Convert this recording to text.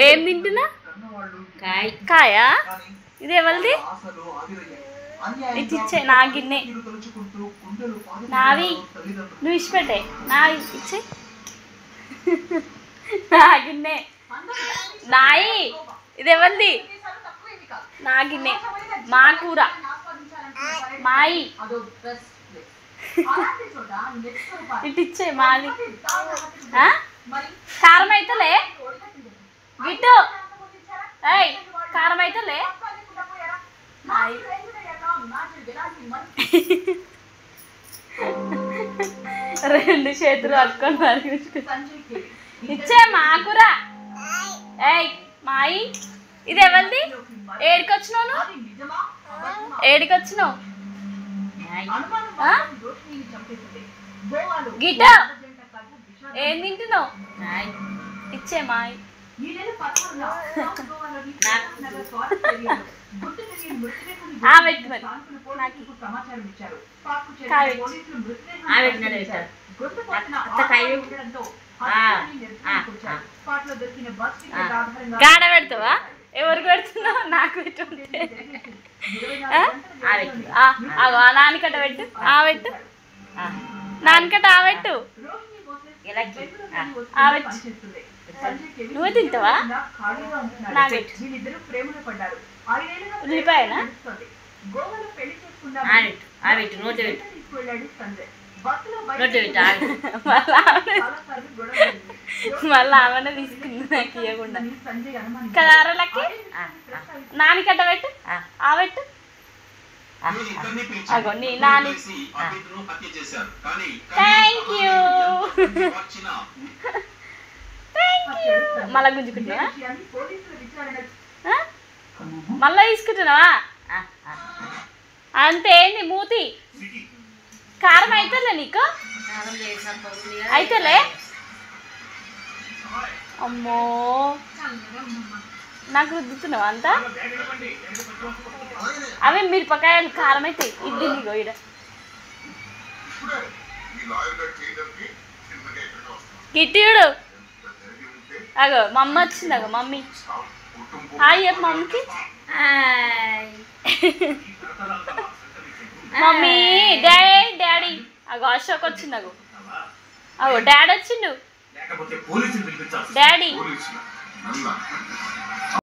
ఏం తింటున్నా? కాయా? ఇది ఎవరిది? ఇటు ఇచ్చే నా గిన్నె నావి. నువ్వు ఇచ్చిపెట్టే నావి ఇచ్చే. నా గిన్నె నాయి. ఇది ఎవరిది? నా గిన్నె. మా కూర మాయి. ఇటు ఇచ్చే మాది. కారం అయితలే గిట్టు. ఏయ్ కారం అయితలే. రెండు చేతులు పట్టుకొని ఇచ్చే మాకురా. ఏయ్ మాయి. ఇది ఎవరిది? ఏడికొచ్చినావు? ఏడికొచ్చినావు గిట్ట? ఏం తింటున్నావు? ఇచ్చే మాయి. పెట్టు మరి గాడ పెడతావా? ఎవరికి పెడుతున్నావు? నాకు పెట్టుంటే నానికట్ట పెట్టు. పెట్టు నానికట్ట పెట్టు. నువ్వే తింటావా? నా పెట్టు. ఉల్లిపాయనా? మళ్ళీ ఆమెనే తీసుకుంది నాకు ఇవ్వకుండా కదా. అరలకి నానికట్ట పెట్టు. పెట్టు. అగో నీ నాని. Thank you. మళ్ళా గుంజుకుంటున్నావా? మళ్ళా తీసుకుంటున్నావా? అంతేంది మూతి? కారం అయితలే నీకు? అయితలే. అమ్మో నాకు రుద్దుతున్నావా అంతా? అవి మిరపకాయలు కారం అవుతాయి. ఇది నీకో ఇడ గిట్టిడు. అగో మమ్మీ వచ్చింది. అగో మమ్మీ హాయ్ చెప్పు మమ్మీకి. Mummy daddy. అగో అశోక్ వచ్చింది. అగో డాడీ వచ్చిండు. డాడీ